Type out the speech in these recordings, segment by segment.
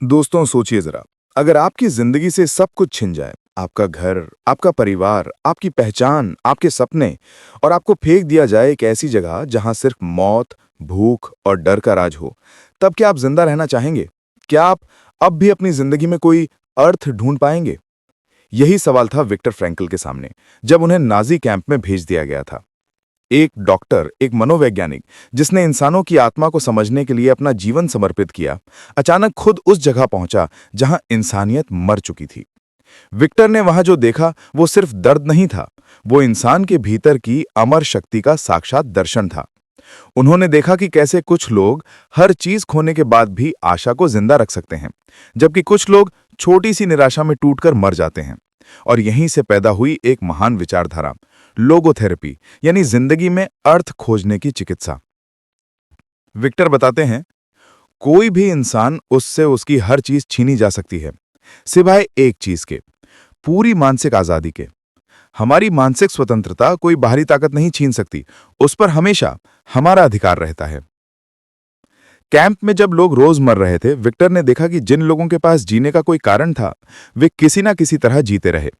दोस्तों सोचिए जरा, अगर आपकी जिंदगी से सब कुछ छिन जाए, आपका घर, आपका परिवार, आपकी पहचान, आपके सपने, और आपको फेंक दिया जाए एक ऐसी जगह जहां सिर्फ मौत, भूख और डर का राज हो, तब क्या आप जिंदा रहना चाहेंगे? क्या आप अब भी अपनी जिंदगी में कोई अर्थ ढूंढ पाएंगे? यही सवाल था विक्टर फ्रैंकल के सामने, जब उन्हें नाजी कैंप में भेज दिया गया था। एक डॉक्टर, एक मनोवैज्ञानिक, जिसने इंसानों की आत्मा को समझने के लिए अपना जीवन समर्पित किया, अचानक खुद उस जगह पहुंचा जहां इंसानियत मर चुकी थी। विक्टर ने वहां जो देखा वो सिर्फ दर्द नहीं था, वो इंसान के भीतर की अमर शक्ति का साक्षात दर्शन था। उन्होंने देखा कि कैसे कुछ लोग हर चीज खोने के बाद भी आशा को जिंदा रख सकते हैं, जबकि कुछ लोग छोटी सी निराशा में टूटकर मर जाते हैं। और यहीं से पैदा हुई एक महान विचारधारा, लोगोथेरेपी, यानी जिंदगी में अर्थ खोजने की चिकित्सा। विक्टर बताते हैं, कोई भी इंसान उससे उसकी हर चीज छीनी जा सकती है, सिवाय एक चीज के, पूरी मानसिक आजादी के। हमारी मानसिक स्वतंत्रता कोई बाहरी ताकत नहीं छीन सकती, उस पर हमेशा हमारा अधिकार रहता है। कैंप में जब लोग रोज मर रहे थे, विक्टर ने देखा कि जिन लोगों के पास जीने का कोई कारण था, वे किसी ना किसी तरह जीते रहे।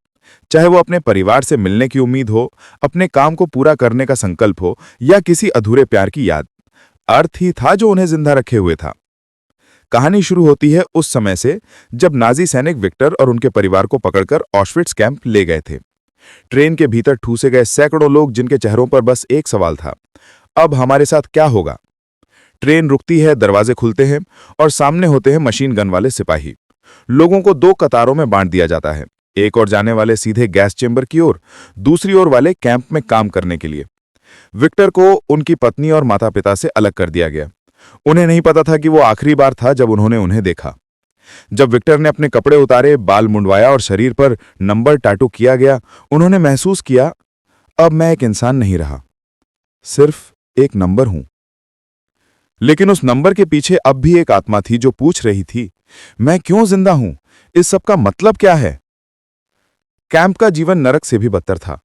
चाहे वो अपने परिवार से मिलने की उम्मीद हो, अपने काम को पूरा करने का संकल्प हो, या किसी अधूरे प्यार की याद, अर्थ ही था जो उन्हें जिंदा रखे हुए था। कहानी शुरू होती है उस समय से जब नाजी सैनिक विक्टर और उनके परिवार को पकड़कर ऑश्विट्ज कैंप ले गए थे। ट्रेन के भीतर ठूसे गए सैकड़ों लोग, जिनके चेहरों पर बस एक सवाल था, अब हमारे साथ क्या होगा? ट्रेन रुकती है, दरवाजे खुलते हैं और सामने होते हैं मशीन गन वाले सिपाही। लोगों को दो कतारों में बांट दिया जाता है, एक ओर जाने वाले सीधे गैस चेंबर की ओर, दूसरी ओर वाले कैंप में काम करने के लिए। विक्टर को उनकी पत्नी और माता पिता से अलग कर दिया गया। उन्हें नहीं पता था कि वो आखिरी बार था जब उन्होंने उन्हें देखा। जब विक्टर ने अपने कपड़े उतारे, बाल मुंडवाया और शरीर पर नंबर टैटू किया गया, उन्होंने महसूस किया, अब मैं एक इंसान नहीं रहा, सिर्फ एक नंबर हूं। लेकिन उस नंबर के पीछे अब भी एक आत्मा थी जो पूछ रही थी, मैं क्यों जिंदा हूं? इस सब का मतलब क्या है? कैंप का जीवन नरक से भी बदतर था।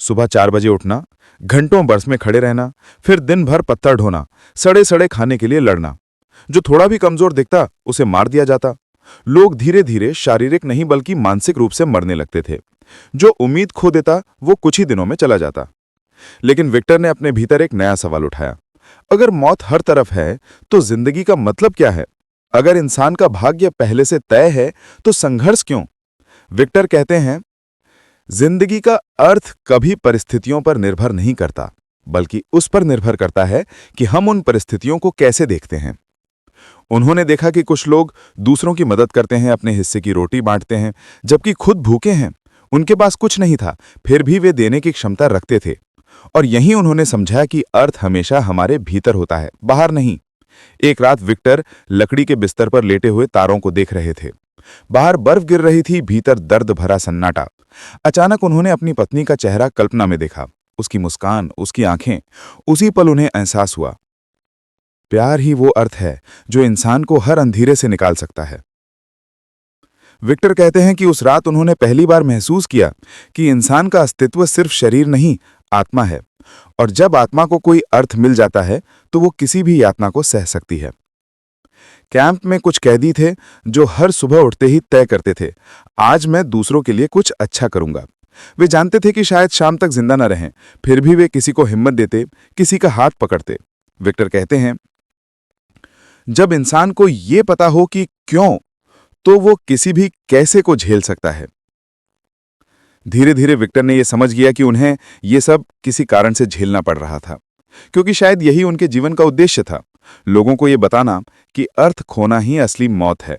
सुबह 4 बजे उठना, घंटों बर्स में खड़े रहना, फिर दिन भर पत्थर ढोना, सड़े सड़े खाने के लिए लड़ना। जो थोड़ा भी कमजोर दिखता उसे मार दिया जाता। लोग धीरे धीरे शारीरिक नहीं बल्कि मानसिक रूप से मरने लगते थे। जो उम्मीद खो देता वो कुछ ही दिनों में चला जाता। लेकिन विक्टर ने अपने भीतर एक नया सवाल उठाया, अगर मौत हर तरफ है तो जिंदगी का मतलब क्या है? अगर इंसान का भाग्य पहले से तय है तो संघर्ष क्यों? विक्टर कहते हैं, जिंदगी का अर्थ कभी परिस्थितियों पर निर्भर नहीं करता, बल्कि उस पर निर्भर करता है कि हम उन परिस्थितियों को कैसे देखते हैं। उन्होंने देखा कि कुछ लोग दूसरों की मदद करते हैं, अपने हिस्से की रोटी बांटते हैं, जबकि खुद भूखे हैं। उनके पास कुछ नहीं था, फिर भी वे देने की क्षमता रखते थे। और यहीं उन्होंने समझा कि अर्थ हमेशा हमारे भीतर होता है, बाहर नहीं। एक रात विक्टर लकड़ी के बिस्तर पर लेटे हुए तारों को देख रहे थे। बाहर बर्फ गिर रही थी, भीतर दर्द भरा सन्नाटा। अचानक उन्होंने अपनी पत्नी का चेहरा कल्पना में देखा, उसकी मुस्कान, उसकी आंखें। उसी पल उन्हें एहसास हुआ, प्यार ही वो अर्थ है जो इंसान को हर अंधेरे से निकाल सकता है। विक्टर कहते हैं कि उस रात उन्होंने पहली बार महसूस किया कि इंसान का अस्तित्व सिर्फ शरीर नहीं, आत्मा है। और जब आत्मा को कोई अर्थ मिल जाता है तो वो किसी भी यातना को सह सकती है। कैंप में कुछ कैदी थे जो हर सुबह उठते ही तय करते थे, आज मैं दूसरों के लिए कुछ अच्छा करूंगा। वे जानते थे कि शायद शाम तक जिंदा न रहें, फिर भी वे किसी को हिम्मत देते, किसी का हाथ पकड़ते। विक्टर कहते हैं, जब इंसान को ये पता हो कि क्यों, तो वो किसी भी कैसे को झेल सकता है। धीरे धीरे विक्टर ने यह समझ गया कि उन्हें ये सब किसी कारण से झेलना पड़ रहा था, क्योंकि शायद यही उनके जीवन का उद्देश्य था, लोगों को यह बताना कि अर्थ खोना ही असली मौत है।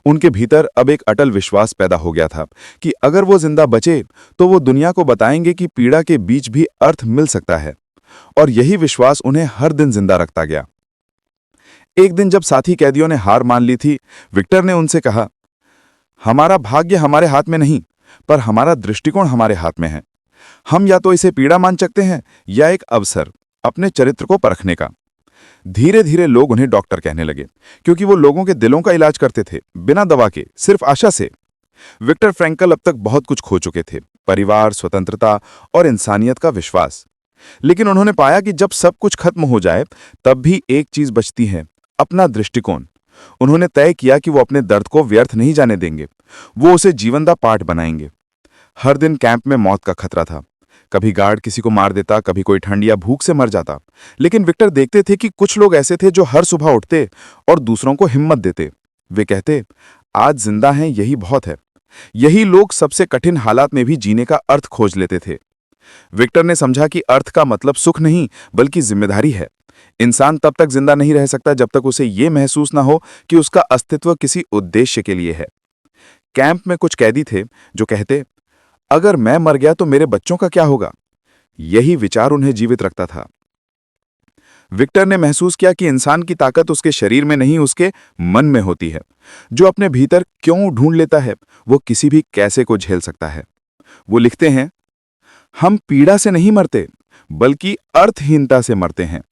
उनके भीतर अब एक अटल विश्वास पैदा हो गया था कि अगर वो जिंदा बचे तो वो दुनिया को बताएंगे कि पीड़ा के बीच भी अर्थ मिल सकता है। और यही विश्वास उन्हें हर दिन जिंदा रखता गया। एक दिन जब साथी कैदियों ने हार मान ली थी, विक्टर ने उनसे कहा, हमारा भाग्य हमारे हाथ में नहीं, पर हमारा दृष्टिकोण हमारे हाथ में है। हम या तो इसे पीड़ा मान सकते हैं या एक अवसर अपने चरित्र को परखने का। धीरे धीरे लोग उन्हें डॉक्टर कहने लगे, क्योंकि वो लोगों के दिलों का इलाज करते थे, बिना दवा के, सिर्फ आशा से। विक्टर फ्रैंकल अब तक बहुत कुछ खो चुके थे, परिवार, स्वतंत्रता और इंसानियत का विश्वास। लेकिन उन्होंने पाया कि जब सब कुछ खत्म हो जाए तब भी एक चीज बचती है, अपना दृष्टिकोण। उन्होंने तय किया कि वो अपने दर्द को व्यर्थ नहीं जाने देंगे, वो उसे जीवंदा पाठ बनाएंगे। हर दिन कैंप में मौत का खतरा था। कभी गार्ड किसी को मार देता, कभी कोई ठंड या भूख से मर जाता। लेकिन विक्टर देखते थे कि कुछ लोग ऐसे थे जो हर सुबह उठते और दूसरों को हिम्मत देते। वे कहते, आज जिंदा हैं यही बहुत है। यही लोग सबसे कठिन हालात में भी जीने का अर्थ खोज लेते थे। विक्टर ने समझा कि अर्थ का मतलब सुख नहीं बल्कि जिम्मेदारी है। इंसान तब तक जिंदा नहीं रह सकता जब तक उसे ये महसूस ना हो कि उसका अस्तित्व किसी उद्देश्य के लिए है। कैंप में कुछ कैदी थे जो कहते, अगर मैं मर गया तो मेरे बच्चों का क्या होगा? यही विचार उन्हें जीवित रखता था। विक्टर ने महसूस किया कि इंसान की ताकत उसके शरीर में नहीं, उसके मन में होती है। जो अपने भीतर क्यों ढूंढ लेता है, वो किसी भी कैसे को झेल सकता है। वो लिखते हैं, हम पीड़ा से नहीं मरते बल्कि अर्थहीनता से मरते हैं।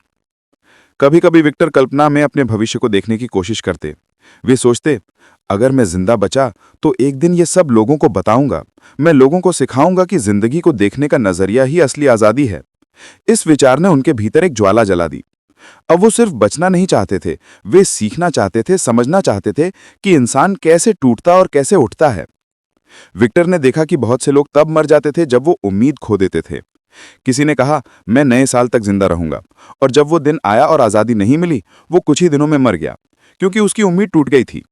कभी कभी विक्टर कल्पना में अपने भविष्य को देखने की कोशिश करते। वे सोचते, अगर मैं जिंदा बचा तो एक दिन ये सब लोगों को बताऊंगा। मैं लोगों को सिखाऊंगा कि जिंदगी को देखने का नजरिया ही असली आजादी है। इस विचार ने उनके भीतर एक ज्वाला जला दी। अब वो सिर्फ बचना नहीं चाहते थे, वे सीखना चाहते थे, समझना चाहते थे कि इंसान कैसे टूटता और कैसे उठता है। विक्टर ने देखा कि बहुत से लोग तब मर जाते थे जब वो उम्मीद खो देते थे। किसी ने कहा, मैं नए साल तक जिंदा रहूंगा, और जब वो दिन आया और आजादी नहीं मिली, वो कुछ ही दिनों में मर गया क्योंकि उसकी उम्मीद टूट गई थी।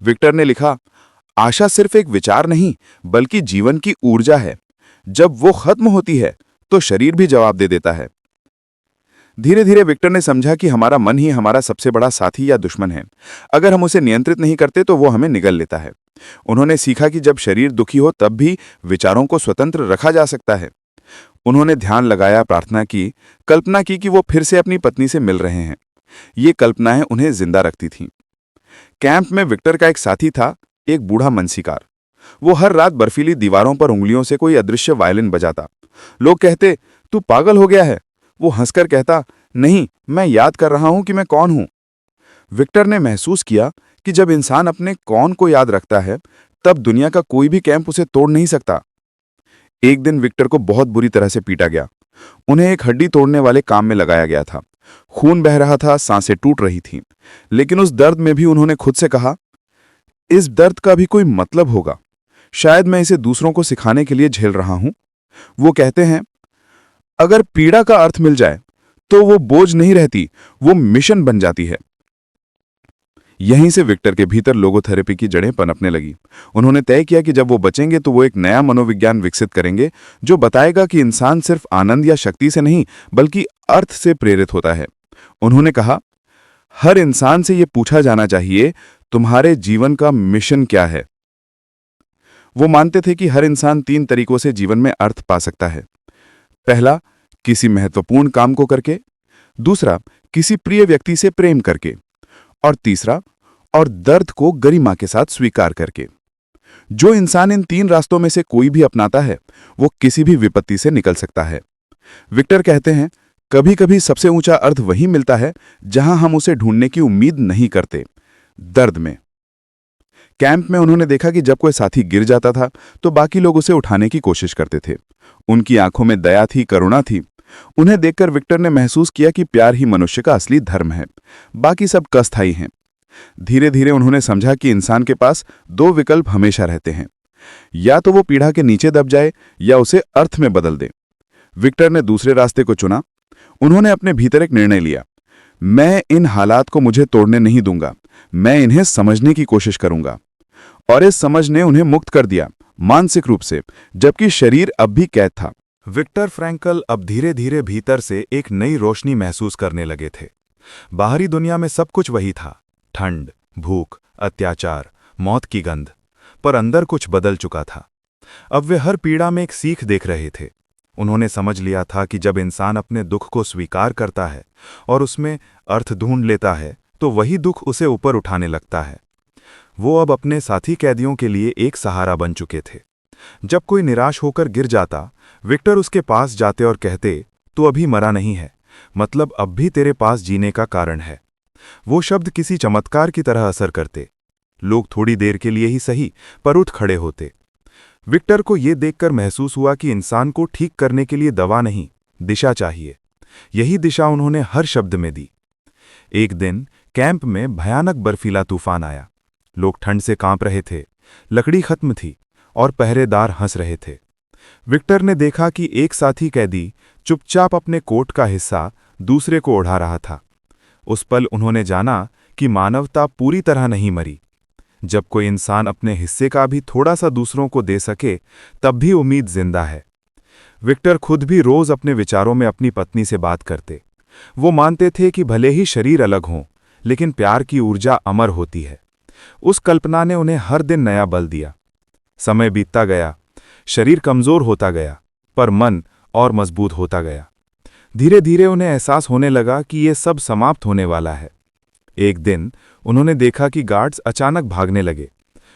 विक्टर ने लिखा, आशा सिर्फ एक विचार नहीं बल्कि जीवन की ऊर्जा है। जब वो खत्म होती है तो शरीर भी जवाब दे देता है। धीरे धीरे विक्टर ने समझा कि हमारा मन ही हमारा सबसे बड़ा साथी या दुश्मन है। अगर हम उसे नियंत्रित नहीं करते तो वो हमें निगल लेता है। उन्होंने सीखा कि जब शरीर दुखी हो तब भी विचारों को स्वतंत्र रखा जा सकता है। उन्होंने ध्यान लगाया, प्रार्थना की, कल्पना की कि वो फिर से अपनी पत्नी से मिल रहे हैं। ये कल्पनाएं उन्हें जिंदा रखती थीं। कैंप में विक्टर का एक साथी था, एक बूढ़ा मनसीकार। वो हर रात बर्फीली दीवारों पर उंगलियों से कोई अदृश्य वायलिन बजाता। लोग कहते, तू पागल हो गया है। वो हंसकर कहता, नहीं, मैं याद कर रहा हूं कि मैं कौन हूं। विक्टर ने महसूस किया कि जब इंसान अपने कौन को याद रखता है तब दुनिया का कोई भी कैंप उसे तोड़ नहीं सकता। एक दिन विक्टर को बहुत बुरी तरह से पीटा गया। उन्हें एक हड्डी तोड़ने वाले काम में लगाया गया था। खून बह रहा था, सांसें टूट रही थीं। लेकिन उस दर्द में भी उन्होंने खुद से कहा, इस दर्द का भी कोई मतलब होगा। शायद मैं इसे दूसरों को सिखाने के लिए झेल रहा हूं। वो कहते हैं, अगर पीड़ा का अर्थ मिल जाए तो वो बोझ नहीं रहती, वो मिशन बन जाती है। यहीं से विक्टर के भीतर लोगोथेरेपी की जड़ें पनपने लगी। उन्होंने तय किया कि जब वो बचेंगे तो वो एक नया मनोविज्ञान विकसित करेंगे जो बताएगा कि इंसान सिर्फ आनंद या शक्ति से नहीं बल्कि अर्थ से प्रेरित होता है। उन्होंने कहा, हर इंसान से ये पूछा जाना चाहिए, तुम्हारे जीवन का मिशन क्या है? वो मानते थे कि हर इंसान 3 तरीकों से जीवन में अर्थ पा सकता है। पहला, किसी महत्वपूर्ण काम को करके। दूसरा, किसी प्रिय व्यक्ति से प्रेम करके। और तीसरा, और दर्द को गरिमा के साथ स्वीकार करके। जो इंसान इन 3 रास्तों में से कोई भी अपनाता है वो किसी भी विपत्ति से निकल सकता है। विक्टर कहते हैं, कभी कभी सबसे ऊंचा अर्थ वही मिलता है जहां हम उसे ढूंढने की उम्मीद नहीं करते, दर्द में। कैंप में उन्होंने देखा कि जब कोई साथी गिर जाता था तो बाकी लोग उसे उठाने की कोशिश करते थे। उनकी आंखों में दया थी, करुणा थी। उन्हें देखकर विक्टर ने महसूस किया कि प्यार ही मनुष्य का असली धर्म है, बाकी सब अस्थायी हैं। धीरे धीरे उन्होंने समझा कि इंसान के पास 2 विकल्प हमेशा रहते हैं, या तो वो पीड़ा के नीचे दब जाए या उसे अर्थ में बदल दे। विक्टर ने दूसरे रास्ते को चुना। उन्होंने अपने भीतर एक निर्णय लिया, मैं इन हालात को मुझे तोड़ने नहीं दूंगा, मैं इन्हें समझने की कोशिश करूंगा। और इस समझ ने उन्हें मुक्त कर दिया, मानसिक रूप से, जबकि शरीर अब भी कैद था। विक्टर फ्रैंकल अब धीरे धीरे भीतर से एक नई रोशनी महसूस करने लगे थे। बाहरी दुनिया में सब कुछ वही था, ठंड, भूख, अत्याचार, मौत की गंध, पर अंदर कुछ बदल चुका था। अब वे हर पीड़ा में एक सीख देख रहे थे। उन्होंने समझ लिया था कि जब इंसान अपने दुख को स्वीकार करता है और उसमें अर्थ ढूंढ लेता है तो वही दुख उसे ऊपर उठाने लगता है। वो अब अपने साथी कैदियों के लिए एक सहारा बन चुके थे। जब कोई निराश होकर गिर जाता, विक्टर उसके पास जाते और कहते, तू अभी मरा नहीं है, मतलब अब भी तेरे पास जीने का कारण है। वो शब्द किसी चमत्कार की तरह असर करते। लोग थोड़ी देर के लिए ही सही पर उठ खड़े होते। विक्टर को यह देखकर महसूस हुआ कि इंसान को ठीक करने के लिए दवा नहीं, दिशा चाहिए। यही दिशा उन्होंने हर शब्द में दी। एक दिन कैंप में भयानक बर्फीला तूफान आया। लोग ठंड से कांप रहे थे, लकड़ी खत्म थी और पहरेदार हंस रहे थे। विक्टर ने देखा कि एक साथी कैदी चुपचाप अपने कोट का हिस्सा दूसरे को ओढ़ा रहा था। उस पल उन्होंने जाना कि मानवता पूरी तरह नहीं मरी। जब कोई इंसान अपने हिस्से का भी थोड़ा सा दूसरों को दे सके, तब भी उम्मीद जिंदा है। विक्टर खुद भी रोज अपने विचारों में अपनी पत्नी से बात करते। वो मानते थे कि भले ही शरीर अलग हों, लेकिन प्यार की ऊर्जा अमर होती है। उस कल्पना ने उन्हें हर दिन नया बल दिया। समय बीतता गया, शरीर कमजोर होता गया, पर मन और मजबूत होता गया। धीरे धीरे उन्हें एहसास होने लगा कि ये सब समाप्त होने वाला है। एक दिन उन्होंने देखा कि गार्ड्स अचानक भागने लगे।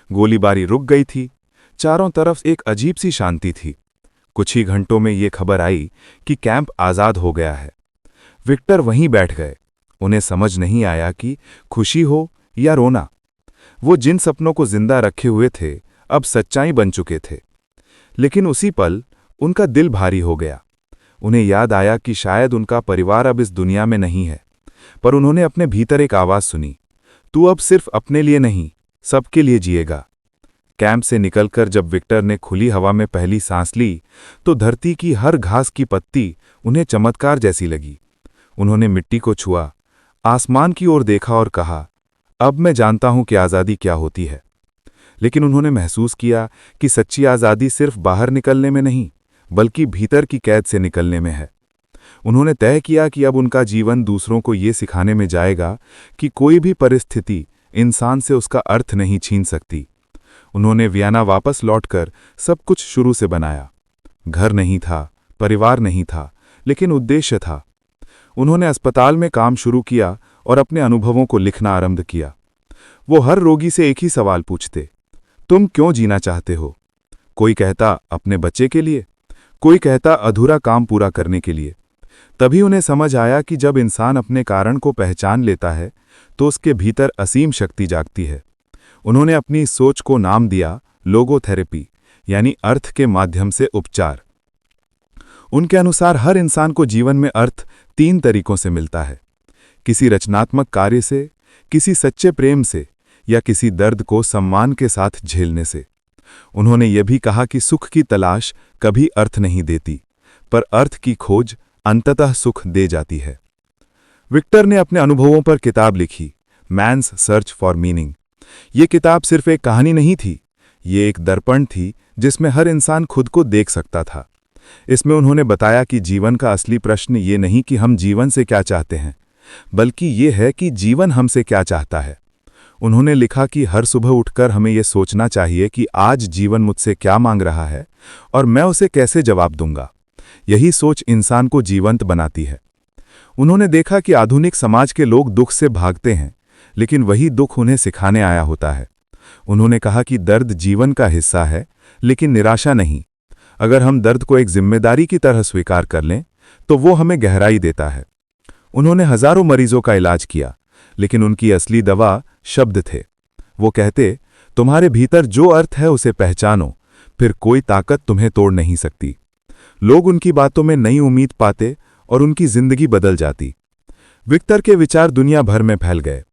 गोलीबारी रुक गई थी। चारों तरफ एक अजीब सी शांति थी। कुछ ही घंटों में ये खबर आई कि कैंप आज़ाद हो गया है। विक्टर वहीं बैठ गए। उन्हें समझ नहीं आया कि खुशी हो या रोना। वो जिन सपनों को जिंदा रखे हुए थे, अब सच्चाई बन चुके थे। लेकिन उसी पल उनका दिल भारी हो गया। उन्हें याद आया कि शायद उनका परिवार अब इस दुनिया में नहीं है। पर उन्होंने अपने भीतर एक आवाज़ सुनी, तू अब सिर्फ अपने लिए नहीं, सबके लिए जिएगा। कैंप से निकलकर जब विक्टर ने खुली हवा में पहली सांस ली, तो धरती की हर घास की पत्ती उन्हें चमत्कार जैसी लगी। उन्होंने मिट्टी को छुआ, आसमान की ओर देखा और कहा, अब मैं जानता हूं कि आज़ादी क्या होती है। लेकिन उन्होंने महसूस किया कि सच्ची आज़ादी सिर्फ बाहर निकलने में नहीं, बल्कि भीतर की कैद से निकलने में है। उन्होंने तय किया कि अब उनका जीवन दूसरों को ये सिखाने में जाएगा कि कोई भी परिस्थिति इंसान से उसका अर्थ नहीं छीन सकती। उन्होंने वियना वापस लौटकर सब कुछ शुरू से बनाया। घर नहीं था, परिवार नहीं था, लेकिन उद्देश्य था। उन्होंने अस्पताल में काम शुरू किया और अपने अनुभवों को लिखना आरंभ किया। वो हर रोगी से एक ही सवाल पूछते, तुम क्यों जीना चाहते हो? कोई कहता अपने बच्चे के लिए, कोई कहता अधूरा काम पूरा करने के लिए। तभी उन्हें समझ आया कि जब इंसान अपने कारण को पहचान लेता है, तो उसके भीतर असीम शक्ति जागती है। उन्होंने अपनी इस सोच को नाम दिया लोगोथेरेपी, यानी अर्थ के माध्यम से उपचार। उनके अनुसार हर इंसान को जीवन में अर्थ 3 तरीकों से मिलता है, किसी रचनात्मक कार्य से, किसी सच्चे प्रेम से, या किसी दर्द को सम्मान के साथ झेलने से। उन्होंने यह भी कहा कि सुख की तलाश कभी अर्थ नहीं देती, पर अर्थ की खोज अंततः सुख दे जाती है। विक्टर ने अपने अनुभवों पर किताब लिखी, मैन्स सर्च फॉर मीनिंग। ये किताब सिर्फ एक कहानी नहीं थी, ये एक दर्पण थी जिसमें हर इंसान खुद को देख सकता था। इसमें उन्होंने बताया कि जीवन का असली प्रश्न ये नहीं कि हम जीवन से क्या चाहते हैं, बल्कि ये है कि जीवन हमसे क्या चाहता है। उन्होंने लिखा कि हर सुबह उठकर हमें यह सोचना चाहिए कि आज जीवन मुझसे क्या मांग रहा है और मैं उसे कैसे जवाब दूंगा। यही सोच इंसान को जीवंत बनाती है। उन्होंने देखा कि आधुनिक समाज के लोग दुख से भागते हैं, लेकिन वही दुख उन्हें सिखाने आया होता है। उन्होंने कहा कि दर्द जीवन का हिस्सा है, लेकिन निराशा नहीं। अगर हम दर्द को एक जिम्मेदारी की तरह स्वीकार कर लें, तो वो हमें गहराई देता है। उन्होंने हजारों मरीजों का इलाज किया, लेकिन उनकी असली दवा शब्द थे। वो कहते, तुम्हारे भीतर जो अर्थ है उसे पहचानो, फिर कोई ताकत तुम्हें तोड़ नहीं सकती। लोग उनकी बातों में नई उम्मीद पाते और उनकी जिंदगी बदल जाती। विक्टर के विचार दुनिया भर में फैल गए।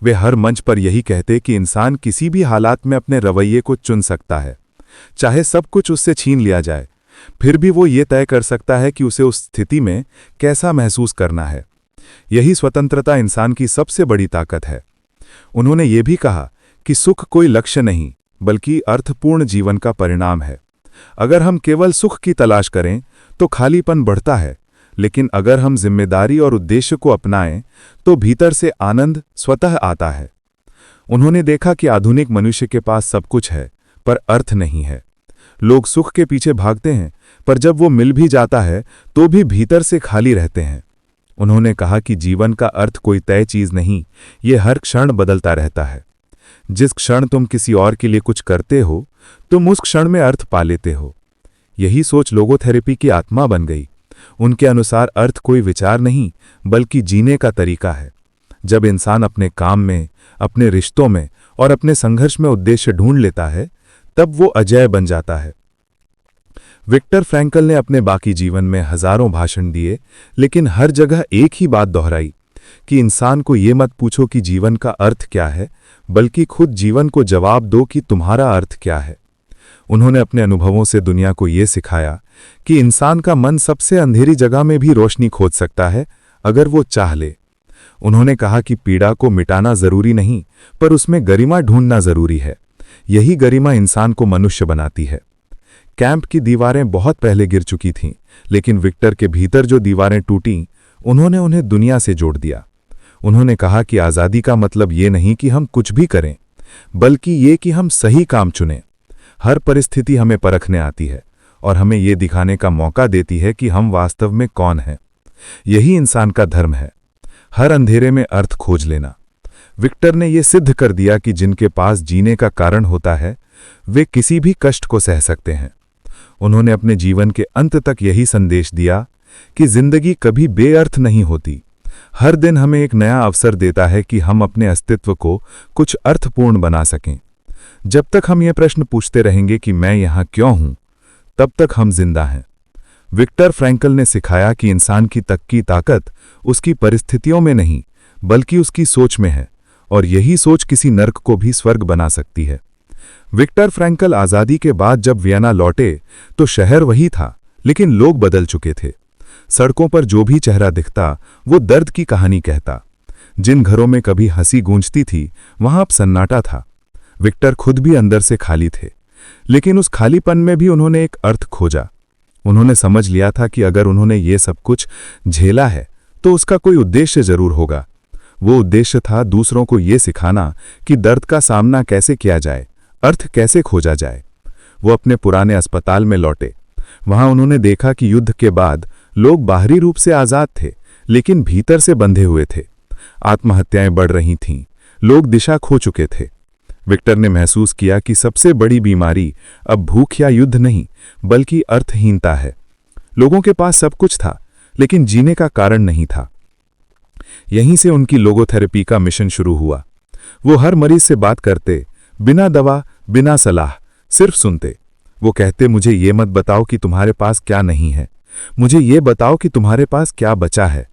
वे हर मंच पर यही कहते कि इंसान किसी भी हालात में अपने रवैये को चुन सकता है। चाहे सब कुछ उससे छीन लिया जाए, फिर भी वो ये तय कर सकता है कि उसे उस स्थिति में कैसा महसूस करना है। यही स्वतंत्रता इंसान की सबसे बड़ी ताकत है। उन्होंने ये भी कहा कि सुख कोई लक्ष्य नहीं, बल्कि अर्थपूर्ण जीवन का परिणाम है। अगर हम केवल सुख की तलाश करें तो खालीपन बढ़ता है, लेकिन अगर हम जिम्मेदारी और उद्देश्य को अपनाएं तो भीतर से आनंद स्वतः आता है। उन्होंने देखा कि आधुनिक मनुष्य के पास सब कुछ है, पर अर्थ नहीं है। लोग सुख के पीछे भागते हैं, पर जब वो मिल भी जाता है तो भी भीतर से खाली रहते हैं। उन्होंने कहा कि जीवन का अर्थ कोई तय चीज नहीं, ये हर क्षण बदलता रहता है। जिस क्षण तुम किसी और के लिए कुछ करते हो, तुम उस क्षण में अर्थ पा लेते हो। यही सोच लोगोथेरेपी की आत्मा बन गई। उनके अनुसार अर्थ कोई विचार नहीं, बल्कि जीने का तरीका है। जब इंसान अपने काम में, अपने रिश्तों में और अपने संघर्ष में उद्देश्य ढूंढ लेता है, तब वो अजेय बन जाता है। विक्टर फ्रैंकल ने अपने बाकी जीवन में हजारों भाषण दिए, लेकिन हर जगह एक ही बात दोहराई कि इंसान को ये मत पूछो कि जीवन का अर्थ क्या है, बल्कि खुद जीवन को जवाब दो कि तुम्हारा अर्थ क्या है। उन्होंने अपने अनुभवों से दुनिया को ये सिखाया कि इंसान का मन सबसे अंधेरी जगह में भी रोशनी खोज सकता है अगर वो चाह ले। उन्होंने कहा कि पीड़ा को मिटाना जरूरी नहीं, पर उसमें गरिमा ढूंढना जरूरी है। यही गरिमा इंसान को मनुष्य बनाती है। कैंप की दीवारें बहुत पहले गिर चुकी थीं, लेकिन विक्टर के भीतर जो दीवारें टूटीं, उन्होंने उन्हें दुनिया से जोड़ दिया। उन्होंने कहा कि आज़ादी का मतलब ये नहीं कि हम कुछ भी करें, बल्कि ये कि हम सही काम चुनें। हर परिस्थिति हमें परखने आती है और हमें ये दिखाने का मौका देती है कि हम वास्तव में कौन हैं। यही इंसान का धर्म है, हर अंधेरे में अर्थ खोज लेना। विक्टर ने यह सिद्ध कर दिया कि जिनके पास जीने का कारण होता है, वे किसी भी कष्ट को सह सकते हैं। उन्होंने अपने जीवन के अंत तक यही संदेश दिया कि जिंदगी कभी बेअर्थ नहीं होती। हर दिन हमें एक नया अवसर देता है कि हम अपने अस्तित्व को कुछ अर्थपूर्ण बना सकें। जब तक हम ये प्रश्न पूछते रहेंगे कि मैं यहाँ क्यों हूं, तब तक हम जिंदा हैं। विक्टर फ्रैंकल ने सिखाया कि इंसान की ताकत उसकी परिस्थितियों में नहीं, बल्कि उसकी सोच में है, और यही सोच किसी नर्क को भी स्वर्ग बना सकती है। विक्टर फ्रैंकल आज़ादी के बाद जब वियना लौटे तो शहर वही था, लेकिन लोग बदल चुके थे। सड़कों पर जो भी चेहरा दिखता वो दर्द की कहानी कहता। जिन घरों में कभी हंसी गूंजती थी, वहां अब सन्नाटा था। विक्टर खुद भी अंदर से खाली थे, लेकिन उस खालीपन में भी उन्होंने एक अर्थ खोजा। उन्होंने समझ लिया था कि अगर उन्होंने ये सब कुछ झेला है तो उसका कोई उद्देश्य जरूर होगा। वो उद्देश्य था दूसरों को ये सिखाना कि दर्द का सामना कैसे किया जाए, अर्थ कैसे खोजा जाए। वो अपने पुराने अस्पताल में लौटे। वहां उन्होंने देखा कि युद्ध के बाद लोग बाहरी रूप से आजाद थे, लेकिन भीतर से बंधे हुए थे। आत्महत्याएं बढ़ रही थीं, लोग दिशा खो चुके थे। विक्टर ने महसूस किया कि सबसे बड़ी बीमारी अब भूख या युद्ध नहीं, बल्कि अर्थहीनता है। लोगों के पास सब कुछ था, लेकिन जीने का कारण नहीं था। यहीं से उनकी लोगोथेरेपी का मिशन शुरू हुआ। वो हर मरीज से बात करते, बिना दवा, बिना सलाह, सिर्फ सुनते। वो कहते, मुझे ये मत बताओ कि तुम्हारे पास क्या नहीं है, मुझे ये बताओ कि तुम्हारे पास क्या बचा है।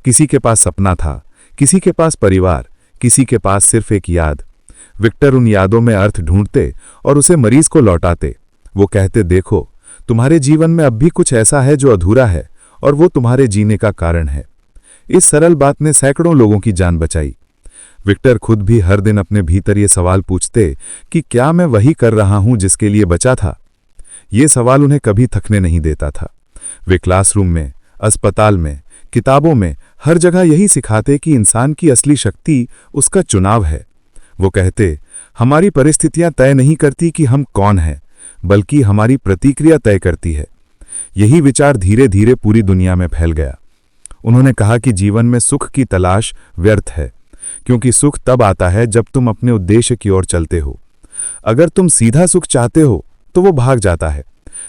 किसी के पास सपना था, किसी के पास परिवार, किसी के पास सिर्फ एक याद। विक्टर उन यादों में अर्थ ढूंढते और उसे मरीज को लौटाते। वो कहते, देखो, तुम्हारे जीवन में अब भी कुछ ऐसा है जो अधूरा है, और वो तुम्हारे जीने का कारण है। इस सरल बात ने सैकड़ों लोगों की जान बचाई। विक्टर खुद भी हर दिन अपने भीतर ये सवाल पूछते कि क्या मैं वही कर रहा हूं जिसके लिए बचा था। ये सवाल उन्हें कभी थकने नहीं देता था। वे क्लासरूम में, अस्पताल में, किताबों में, हर जगह यही सिखाते कि इंसान की असली शक्ति उसका चुनाव है। वो कहते, हमारी परिस्थितियां तय नहीं करती कि हम कौन हैं, बल्कि हमारी प्रतिक्रिया तय करती है। यही विचार धीरे धीरे पूरी दुनिया में फैल गया। उन्होंने कहा कि जीवन में सुख की तलाश व्यर्थ है, क्योंकि सुख तब आता है जब तुम अपने उद्देश्य की ओर चलते हो। अगर तुम सीधा सुख चाहते हो तो वो भाग जाता है,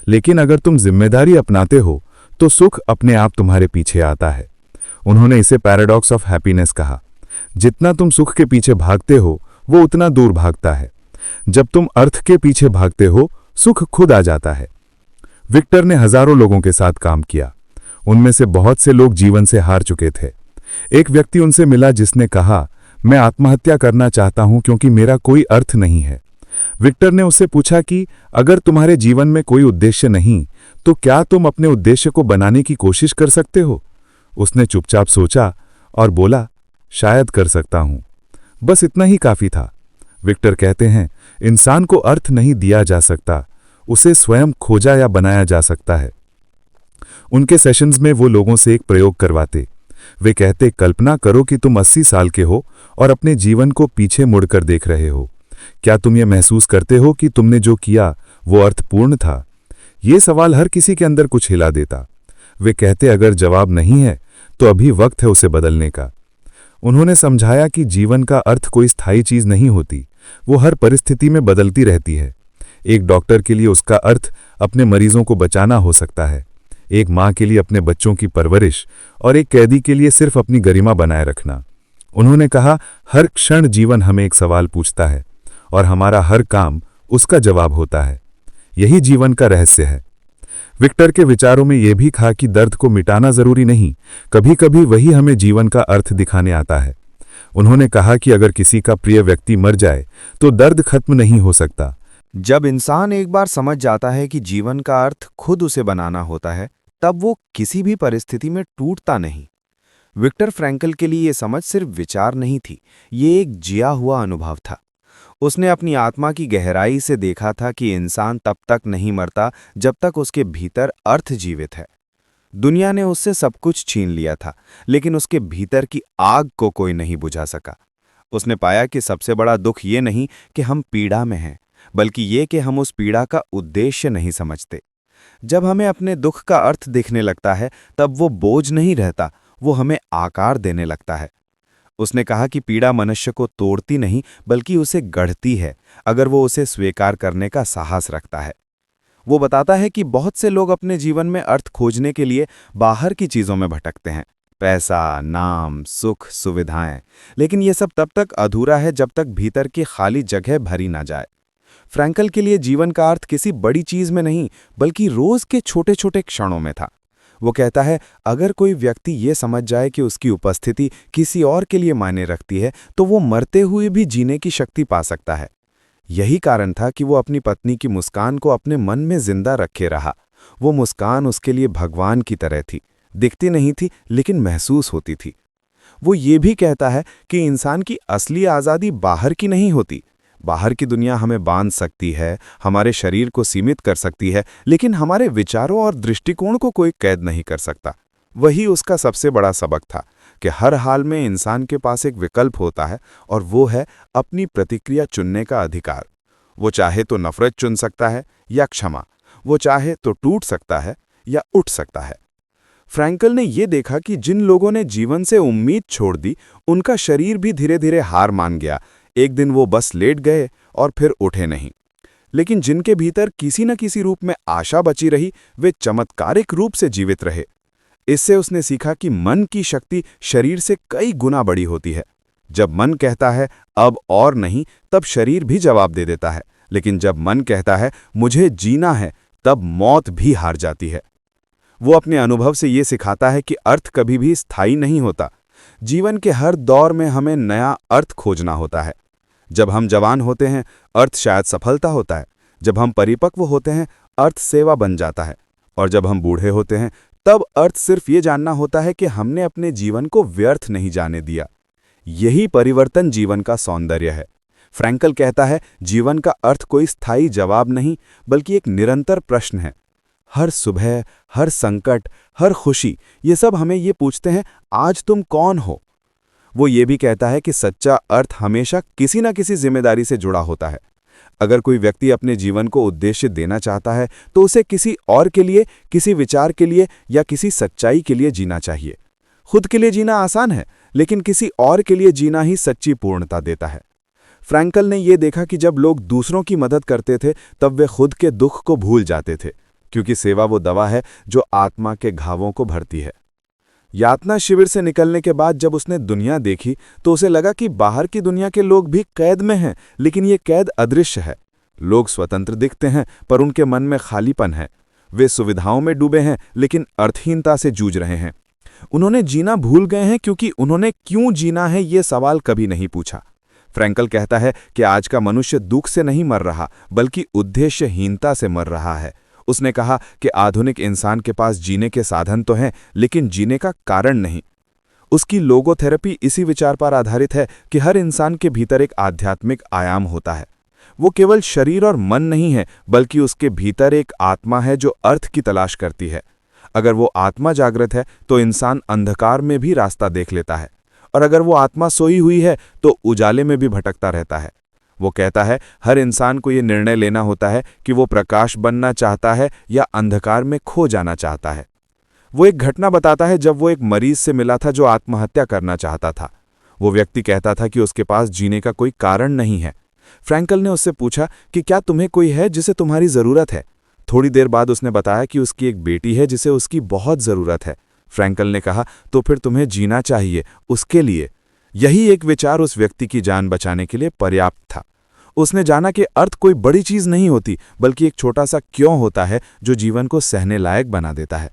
लेकिन अगर तुम जिम्मेदारी अपनाते हो तो सुख अपने आप तुम्हारे पीछे आता है। उन्होंने इसे पैराडॉक्स ऑफ हैप्पीनेस कहा। जितना तुम सुख के पीछे भागते हो, वो उतना दूर भागता है। जब तुम अर्थ के पीछे भागते हो, सुख खुद आ जाता है। विक्टर ने हजारों लोगों के साथ काम किया। उनमें से बहुत से लोग जीवन से हार चुके थे। एक व्यक्ति उनसे मिला जिसने कहा, मैं आत्महत्या करना चाहता हूं क्योंकि मेरा कोई अर्थ नहीं है। विक्टर ने उससे पूछा कि अगर तुम्हारे जीवन में कोई उद्देश्य नहीं, तो क्या तुम अपने उद्देश्य को बनाने की कोशिश कर सकते हो? उसने चुपचाप सोचा और बोला, शायद कर सकता हूं। बस इतना ही काफी था। विक्टर कहते हैं, इंसान को अर्थ नहीं दिया जा सकता, उसे स्वयं खोजा या बनाया जा सकता है। उनके सेशंस में वो लोगों से एक प्रयोग करवाते। वे कहते, कल्पना करो कि तुम 80 साल के हो और अपने जीवन को पीछे मुड़कर देख रहे हो। क्या तुम ये महसूस करते हो कि तुमने जो किया वो अर्थपूर्ण था? ये सवाल हर किसी के अंदर कुछ हिला देता। वे कहते, अगर जवाब नहीं है तो अभी वक्त है उसे बदलने का। उन्होंने समझाया कि जीवन का अर्थ कोई स्थायी चीज नहीं होती, वो हर परिस्थिति में बदलती रहती है। एक डॉक्टर के लिए उसका अर्थ अपने मरीजों को बचाना हो सकता है, एक माँ के लिए अपने बच्चों की परवरिश, और एक कैदी के लिए सिर्फ अपनी गरिमा बनाए रखना। उन्होंने कहा, हर क्षण जीवन हमें एक सवाल पूछता है और हमारा हर काम उसका जवाब होता है। यही जीवन का रहस्य है। विक्टर के विचारों में यह भी था कि दर्द को मिटाना जरूरी नहीं, कभी कभी वही हमें जीवन का अर्थ दिखाने आता है। उन्होंने कहा कि अगर किसी का प्रिय व्यक्ति मर जाए तो दर्द खत्म नहीं हो सकता। जब इंसान एक बार समझ जाता है कि जीवन का अर्थ खुद उसे बनाना होता है, तब वो किसी भी परिस्थिति में टूटता नहीं। विक्टर फ्रैंकल के लिए ये समझ सिर्फ विचार नहीं थी, ये एक जिया हुआ अनुभव था। उसने अपनी आत्मा की गहराई से देखा था कि इंसान तब तक नहीं मरता जब तक उसके भीतर अर्थ जीवित है। दुनिया ने उससे सब कुछ छीन लिया था, लेकिन उसके भीतर की आग को कोई नहीं बुझा सका। उसने पाया कि सबसे बड़ा दुख ये नहीं कि हम पीड़ा में हैं, बल्कि ये कि हम उस पीड़ा का उद्देश्य नहीं समझते। जब हमें अपने दुख का अर्थ दिखने लगता है, तब वो बोझ नहीं रहता, वो हमें आकार देने लगता है। उसने कहा कि पीड़ा मनुष्य को तोड़ती नहीं, बल्कि उसे गढ़ती है, अगर वो उसे स्वीकार करने का साहस रखता है। वो बताता है कि बहुत से लोग अपने जीवन में अर्थ खोजने के लिए बाहर की चीजों में भटकते हैं, पैसा, नाम, सुख, सुविधाएं, लेकिन ये सब तब तक अधूरा है जब तक भीतर की खाली जगह भरी ना जाए। फ्रैंकल के लिए जीवन का अर्थ किसी बड़ी चीज में नहीं, बल्कि रोज के छोटे छोटे क्षणों में था। वो कहता है, अगर कोई व्यक्ति ये समझ जाए कि उसकी उपस्थिति किसी और के लिए मायने रखती है, तो वो मरते हुए भी जीने की शक्ति पा सकता है। यही कारण था कि वो अपनी पत्नी की मुस्कान को अपने मन में जिंदा रखे रहा। वो मुस्कान उसके लिए भगवान की तरह थी, दिखती नहीं थी लेकिन महसूस होती थी। वो ये भी कहता है कि इंसान की असली आज़ादी बाहर की नहीं होती। बाहर की दुनिया हमें बांध सकती है, हमारे शरीर को सीमित कर सकती है, लेकिन हमारे विचारों और दृष्टिकोण को कोई कैद नहीं कर सकता। वही उसका सबसे बड़ा सबक था कि हर हाल में इंसान के पास एक विकल्प होता है, और वो है अपनी प्रतिक्रिया चुनने का अधिकार। वो चाहे तो नफरत चुन सकता है या क्षमा, वो चाहे तो टूट सकता है या उठ सकता है। फ्रैंकल ने ये देखा कि जिन लोगों ने जीवन से उम्मीद छोड़ दी, उनका शरीर भी धीरे धीरे हार मान गया। एक दिन वो बस लेट गए और फिर उठे नहीं। लेकिन जिनके भीतर किसी न किसी रूप में आशा बची रही, वे चमत्कारिक रूप से जीवित रहे। इससे उसने सीखा कि मन की शक्ति शरीर से कई गुना बड़ी होती है। जब मन कहता है अब और नहीं, तब शरीर भी जवाब दे देता है, लेकिन जब मन कहता है मुझे जीना है, तब मौत भी हार जाती है। वो अपने अनुभव से ये सिखाता है कि अर्थ कभी भी स्थायी नहीं होता। जीवन के हर दौर में हमें नया अर्थ खोजना होता है। जब हम जवान होते हैं, अर्थ शायद सफलता होता है। जब हम परिपक्व होते हैं, अर्थ सेवा बन जाता है। और जब हम बूढ़े होते हैं, तब अर्थ सिर्फ ये जानना होता है कि हमने अपने जीवन को व्यर्थ नहीं जाने दिया। यही परिवर्तन जीवन का सौंदर्य है। फ्रैंकल कहता है, जीवन का अर्थ कोई स्थायी जवाब नहीं, बल्कि एक निरंतर प्रश्न है। हर सुबह, हर संकट, हर खुशी, ये सब हमें ये पूछते हैं, आज तुम कौन हो? वो ये भी कहता है कि सच्चा अर्थ हमेशा किसी न किसी जिम्मेदारी से जुड़ा होता है। अगर कोई व्यक्ति अपने जीवन को उद्देश्य देना चाहता है, तो उसे किसी और के लिए, किसी विचार के लिए या किसी सच्चाई के लिए जीना चाहिए। खुद के लिए जीना आसान है, लेकिन किसी और के लिए जीना ही सच्ची पूर्णता देता है। फ्रैंकल ने यह देखा कि जब लोग दूसरों की मदद करते थे, तब वे खुद के दुख को भूल जाते थे, क्योंकि सेवा वो दवा है जो आत्मा के घावों को भरती है। यातना शिविर से निकलने के बाद जब उसने दुनिया देखी, तो उसे लगा कि बाहर की दुनिया के लोग भी कैद में हैं, लेकिन ये कैद अदृश्य है। लोग स्वतंत्र दिखते हैं, पर उनके मन में खालीपन है। वे सुविधाओं में डूबे हैं, लेकिन अर्थहीनता से जूझ रहे हैं। उन्होंने जीना भूल गए हैं, क्योंकि उन्होंने क्यों जीना है ये सवाल कभी नहीं पूछा। फ्रैंकल कहता है कि आज का मनुष्य दुख से नहीं मर रहा, बल्कि उद्देश्यहीनता से मर रहा है। उसने कहा कि आधुनिक इंसान के पास जीने के साधन तो हैं, लेकिन जीने का कारण नहीं। उसकी लोगोथेरेपी इसी विचार पर आधारित है कि हर इंसान के भीतर एक आध्यात्मिक आयाम होता है। वो केवल शरीर और मन नहीं है, बल्कि उसके भीतर एक आत्मा है जो अर्थ की तलाश करती है। अगर वो आत्मा जागृत है, तो इंसान अंधकार में भी रास्ता देख लेता है, और अगर वो आत्मा सोई हुई है, तो उजाले में भी भटकता रहता है। वो कहता है, हर इंसान को ये निर्णय लेना होता है कि वो प्रकाश बनना चाहता है या अंधकार में खो जाना चाहता है। वो एक घटना बताता है जब वो एक मरीज से मिला था जो आत्महत्या करना चाहता था। वो व्यक्ति कहता था कि उसके पास जीने का कोई कारण नहीं है। फ्रैंकल ने उससे पूछा कि क्या तुम्हें कोई है जिसे तुम्हारी ज़रूरत है? थोड़ी देर बाद उसने बताया कि उसकी एक बेटी है जिसे उसकी बहुत ज़रूरत है। फ्रैंकल ने कहा, तो फिर तुम्हें जीना चाहिए उसके लिए। यही एक विचार उस व्यक्ति की जान बचाने के लिए पर्याप्त था। उसने जाना कि अर्थ कोई बड़ी चीज नहीं होती, बल्कि एक छोटा सा क्यों होता है जो जीवन को सहने लायक बना देता है।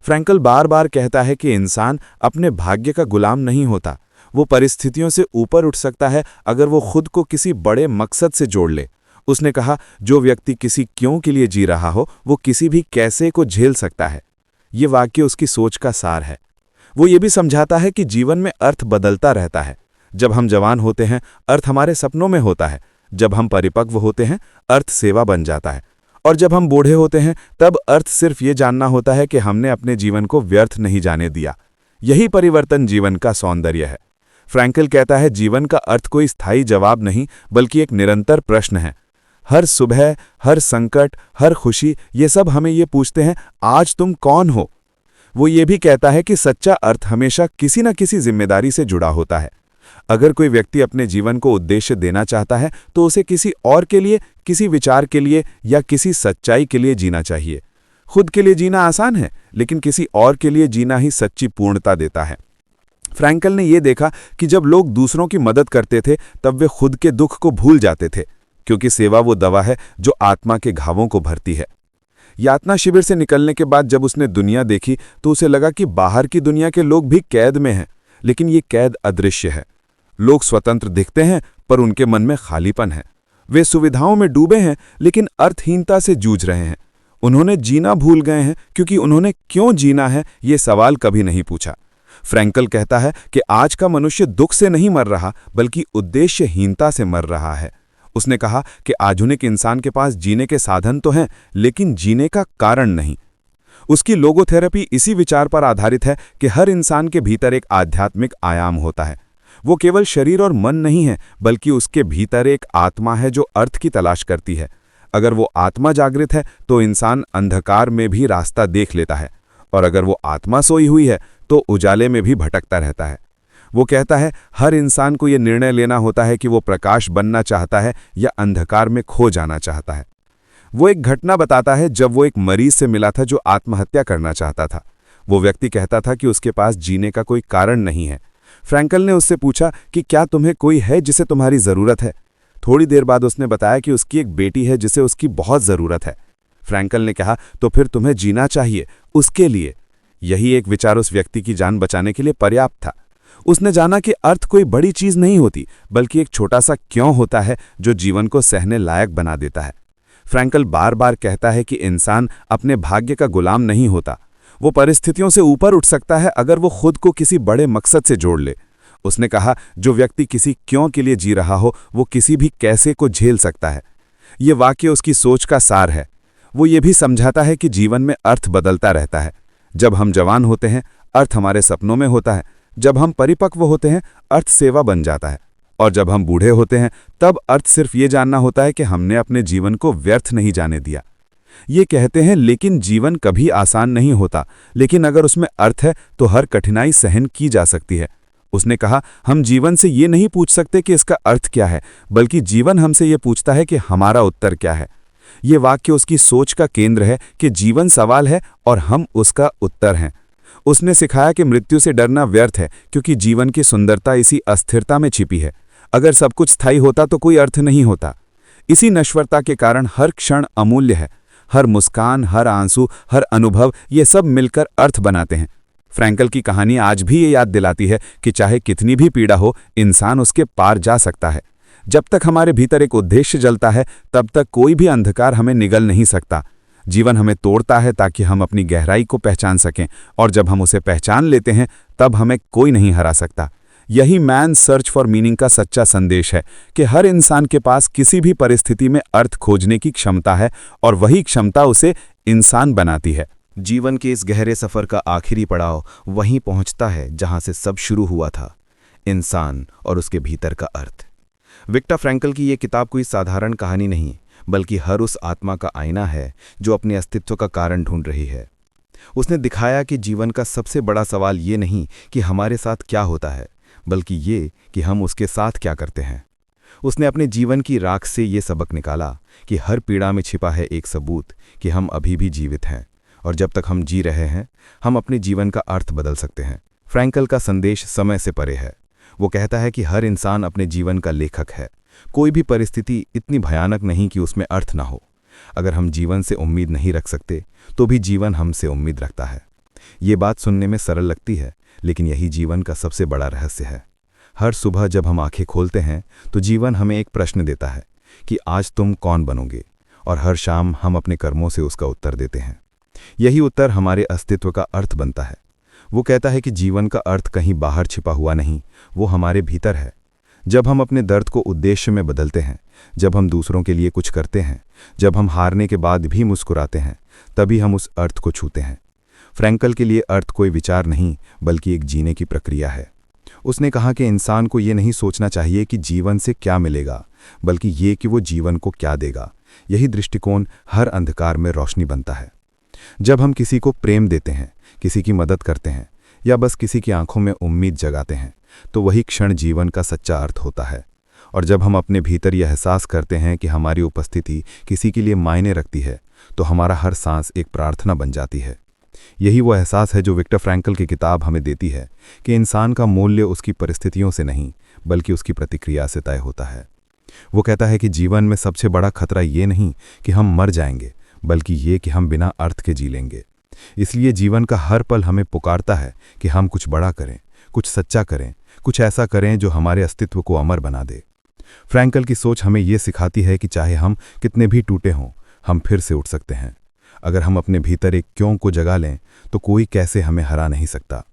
फ्रैंकल बार बार कहता है कि इंसान अपने भाग्य का गुलाम नहीं होता। वो परिस्थितियों से ऊपर उठ सकता है अगर वो खुद को किसी बड़े मकसद से जोड़ ले। उसने कहा, जो व्यक्ति किसी क्यों के लिए जी रहा हो वो किसी भी कैसे को झेल सकता है। ये वाक्य उसकी सोच का सार है। वो ये भी समझाता है कि जीवन में अर्थ बदलता रहता है। जब हम जवान होते हैं, अर्थ हमारे सपनों में होता है। जब हम परिपक्व होते हैं, अर्थ सेवा बन जाता है। और जब हम बूढ़े होते हैं, तब अर्थ सिर्फ ये जानना होता है कि हमने अपने जीवन को व्यर्थ नहीं जाने दिया। यही परिवर्तन जीवन का सौंदर्य है। फ्रैंकल कहता है, जीवन का अर्थ कोई स्थायी जवाब नहीं, बल्कि एक निरंतर प्रश्न है। हर सुबह, हर संकट, हर खुशी, ये सब हमें ये पूछते हैं, आज तुम कौन हो? वो ये भी कहता है कि सच्चा अर्थ हमेशा किसी न किसी जिम्मेदारी से जुड़ा होता है। अगर कोई व्यक्ति अपने जीवन को उद्देश्य देना चाहता है तो उसे किसी और के लिए, किसी विचार के लिए या किसी सच्चाई के लिए जीना चाहिए। खुद के लिए जीना आसान है, लेकिन किसी और के लिए जीना ही सच्ची पूर्णता देता है। फ्रैंकल ने यह देखा कि जब लोग दूसरों की मदद करते थे तब वे खुद के दुख को भूल जाते थे, क्योंकि सेवा वो दवा है जो आत्मा के घावों को भरती है। यातना शिविर से निकलने के बाद जब उसने दुनिया देखी तो उसे लगा कि बाहर की दुनिया के लोग भी कैद में हैं, लेकिन ये कैद अदृश्य है। लोग स्वतंत्र दिखते हैं, पर उनके मन में खालीपन है। वे सुविधाओं में डूबे हैं, लेकिन अर्थहीनता से जूझ रहे हैं। उन्होंने जीना भूल गए हैं, क्योंकि उन्होंने क्यों जीना है ये सवाल कभी नहीं पूछा। फ्रैंकल कहता है कि आज का मनुष्य दुख से नहीं मर रहा, बल्कि उद्देश्यहीनता से मर रहा है। उसने कहा कि आधुनिक इंसान के पास जीने के साधन तो हैं, लेकिन जीने का कारण नहीं। उसकी लोगोथेरेपी इसी विचार पर आधारित है कि हर इंसान के भीतर एक आध्यात्मिक आयाम होता है। वो केवल शरीर और मन नहीं है, बल्कि उसके भीतर एक आत्मा है जो अर्थ की तलाश करती है। अगर वो आत्मा जागृत है तो इंसान अंधकार में भी रास्ता देख लेता है, और अगर वो आत्मा सोई हुई है तो उजाले में भी भटकता रहता है। वो कहता है, हर इंसान को ये निर्णय लेना होता है कि वो प्रकाश बनना चाहता है या अंधकार में खो जाना चाहता है। वो एक घटना बताता है जब वो एक मरीज से मिला था जो आत्महत्या करना चाहता था। वो व्यक्ति कहता था कि उसके पास जीने का कोई कारण नहीं है। फ्रैंकल ने उससे पूछा कि क्या तुम्हें कोई है जिसे तुम्हारी ज़रूरत है? थोड़ी देर बाद उसने बताया कि उसकी एक बेटी है जिसे उसकी बहुत ज़रूरत है। फ्रैंकल ने कहा, तो फिर तुम्हें जीना चाहिए उसके लिए। यही एक विचार उस व्यक्ति की जान बचाने के लिए पर्याप्त था। उसने जाना कि अर्थ कोई बड़ी चीज नहीं होती, बल्कि एक छोटा सा क्यों होता है जो जीवन को सहने लायक बना देता है। फ्रैंकल बार बार कहता है कि इंसान अपने भाग्य का गुलाम नहीं होता। वो परिस्थितियों से ऊपर उठ सकता है अगर वो खुद को किसी बड़े मकसद से जोड़ ले। उसने कहा, जो व्यक्ति किसी क्यों के लिए जी रहा हो वो किसी भी कैसे को झेल सकता है। ये वाक्य उसकी सोच का सार है। वो ये भी समझाता है कि जीवन में अर्थ बदलता रहता है। जब हम जवान होते हैं, अर्थ हमारे सपनों में होता है। जब हम परिपक्व होते हैं, अर्थ सेवा बन जाता है। और जब हम बूढ़े होते हैं, तब अर्थ सिर्फ ये जानना होता है कि हमने अपने जीवन को व्यर्थ नहीं जाने दिया। ये कहते हैं, लेकिन जीवन कभी आसान नहीं होता, लेकिन अगर उसमें अर्थ है तो हर कठिनाई सहन की जा सकती है। उसने कहा, हम जीवन से ये नहीं पूछ सकते कि इसका अर्थ क्या है, बल्कि जीवन हमसे ये पूछता है कि हमारा उत्तर क्या है। ये वाक्य उसकी सोच का केंद्र है कि जीवन सवाल है और हम उसका उत्तर हैं। उसने सिखाया कि मृत्यु से डरना व्यर्थ है, क्योंकि जीवन की सुंदरता इसी अस्थिरता में छिपी है। अगर सब कुछ स्थायी होता तो कोई अर्थ नहीं होता। इसी नश्वरता के कारण हर क्षण अमूल्य है। हर मुस्कान, हर आंसू, हर अनुभव, ये सब मिलकर अर्थ बनाते हैं। फ्रैंकल की कहानी आज भी ये याद दिलाती है कि चाहे कितनी भी पीड़ा हो, इंसान उसके पार जा सकता है। जब तक हमारे भीतर एक उद्देश्य जलता है, तब तक कोई भी अंधकार हमें निगल नहीं सकता। जीवन हमें तोड़ता है ताकि हम अपनी गहराई को पहचान सकें, और जब हम उसे पहचान लेते हैं तब हमें कोई नहीं हरा सकता। यही मैन सर्च फॉर मीनिंग का सच्चा संदेश है कि हर इंसान के पास किसी भी परिस्थिति में अर्थ खोजने की क्षमता है, और वही क्षमता उसे इंसान बनाती है। जीवन के इस गहरे सफ़र का आखिरी पड़ाव वहीं पहुंचता है जहां से सब शुरू हुआ था, इंसान और उसके भीतर का अर्थ। विक्टर फ्रैंकल की ये किताब कोई साधारण कहानी नहीं, बल्कि हर उस आत्मा का आईना है जो अपने अस्तित्व का कारण ढूंढ रही है। उसने दिखाया कि जीवन का सबसे बड़ा सवाल ये नहीं कि हमारे साथ क्या होता है, बल्कि ये कि हम उसके साथ क्या करते हैं। उसने अपने जीवन की राख से ये सबक निकाला कि हर पीड़ा में छिपा है एक सबूत कि हम अभी भी जीवित हैं, और जब तक हम जी रहे हैं, हम अपने जीवन का अर्थ बदल सकते हैं। फ्रैंकल का संदेश समय से परे है। वो कहता है कि हर इंसान अपने जीवन का लेखक है, कोई भी परिस्थिति इतनी भयानक नहीं कि उसमें अर्थ ना हो। अगर हम जीवन से उम्मीद नहीं रख सकते तो भी जीवन हमसे उम्मीद रखता है। ये बात सुनने में सरल लगती है, लेकिन यही जीवन का सबसे बड़ा रहस्य है। हर सुबह जब हम आंखें खोलते हैं तो जीवन हमें एक प्रश्न देता है कि आज तुम कौन बनोगे, और हर शाम हम अपने कर्मों से उसका उत्तर देते हैं। यही उत्तर हमारे अस्तित्व का अर्थ बनता है। वो कहता है कि जीवन का अर्थ कहीं बाहर छिपा हुआ नहीं, वो हमारे भीतर है। जब हम अपने दर्द को उद्देश्य में बदलते हैं, जब हम दूसरों के लिए कुछ करते हैं, जब हम हारने के बाद भी मुस्कुराते हैं, तभी हम उस अर्थ को छूते हैं। फ्रैंकल के लिए अर्थ कोई विचार नहीं, बल्कि एक जीने की प्रक्रिया है। उसने कहा कि इंसान को ये नहीं सोचना चाहिए कि जीवन से क्या मिलेगा, बल्कि ये कि वो जीवन को क्या देगा। यही दृष्टिकोण हर अंधकार में रोशनी बनता है। जब हम किसी को प्रेम देते हैं, किसी की मदद करते हैं, या बस किसी की आंखों में उम्मीद जगाते हैं, तो वही क्षण जीवन का सच्चा अर्थ होता है। और जब हम अपने भीतर यह एहसास करते हैं कि हमारी उपस्थिति किसी के लिए मायने रखती है, तो हमारा हर सांस एक प्रार्थना बन जाती है। यही वो एहसास है जो विक्टर फ्रैंकल की किताब हमें देती है कि इंसान का मूल्य उसकी परिस्थितियों से नहीं, बल्कि उसकी प्रतिक्रिया से तय होता है। वो कहता है कि जीवन में सबसे बड़ा खतरा ये नहीं कि हम मर जाएंगे, बल्कि ये कि हम बिना अर्थ के जी लेंगे। इसलिए जीवन का हर पल हमें पुकारता है कि हम कुछ बड़ा करें, कुछ सच्चा करें, कुछ ऐसा करें जो हमारे अस्तित्व को अमर बना दे। फ्रैंकल की सोच हमें ये सिखाती है कि चाहे हम कितने भी टूटे हों, हम फिर से उठ सकते हैं। अगर हम अपने भीतर एक क्यों को जगा लें तो कोई कैसे हमें हरा नहीं सकता।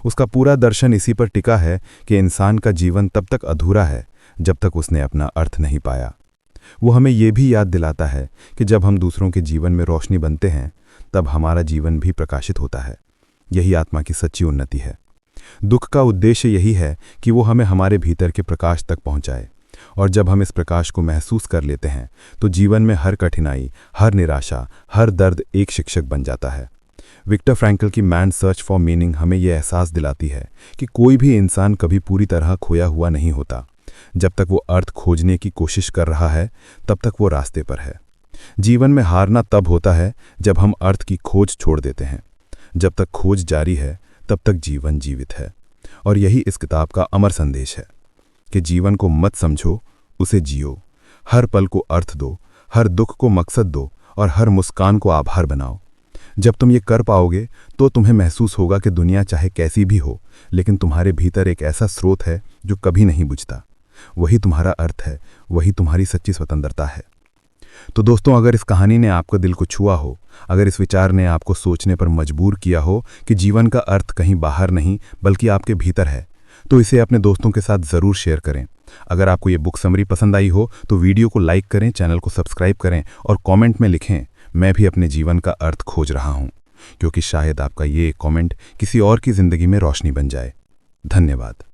उसका पूरा दर्शन इसी पर टिका है कि इंसान का जीवन तब तक अधूरा है जब तक उसने अपना अर्थ नहीं पाया। वो हमें ये भी याद दिलाता है कि जब हम दूसरों के जीवन में रोशनी बनते हैं, तब हमारा जीवन भी प्रकाशित होता है। यही आत्मा की सच्ची उन्नति है। दुख का उद्देश्य यही है कि वो हमें हमारे भीतर के प्रकाश तक पहुंचाए, और जब हम इस प्रकाश को महसूस कर लेते हैं तो जीवन में हर कठिनाई, हर निराशा, हर दर्द एक शिक्षक बन जाता है। विक्टर फ्रैंकल की मैन सर्च फॉर मीनिंग हमें यह एहसास दिलाती है कि कोई भी इंसान कभी पूरी तरह खोया हुआ नहीं होता। जब तक वो अर्थ खोजने की कोशिश कर रहा है, तब तक वो रास्ते पर है। जीवन में हारना तब होता है जब हम अर्थ की खोज छोड़ देते हैं। जब तक खोज जारी है, तब तक जीवन जीवित है। और यही इस किताब का अमर संदेश है कि जीवन को मत समझो, उसे जियो। हर पल को अर्थ दो, हर दुख को मकसद दो, और हर मुस्कान को आभार बनाओ। जब तुम ये कर पाओगे तो तुम्हें महसूस होगा कि दुनिया चाहे कैसी भी हो, लेकिन तुम्हारे भीतर एक ऐसा स्रोत है जो कभी नहीं बुझता। वही तुम्हारा अर्थ है, वही तुम्हारी सच्ची स्वतंत्रता है। तो दोस्तों, अगर इस कहानी ने आपका दिल को छुआ हो, अगर इस विचार ने आपको सोचने पर मजबूर किया हो कि जीवन का अर्थ कहीं बाहर नहीं बल्कि आपके भीतर है, तो इसे अपने दोस्तों के साथ ज़रूर शेयर करें। अगर आपको ये बुक समरी पसंद आई हो तो वीडियो को लाइक करें, चैनल को सब्सक्राइब करें, और कमेंट में लिखें, मैं भी अपने जीवन का अर्थ खोज रहा हूँ, क्योंकि शायद आपका ये कमेंट किसी और की ज़िंदगी में रोशनी बन जाए। धन्यवाद।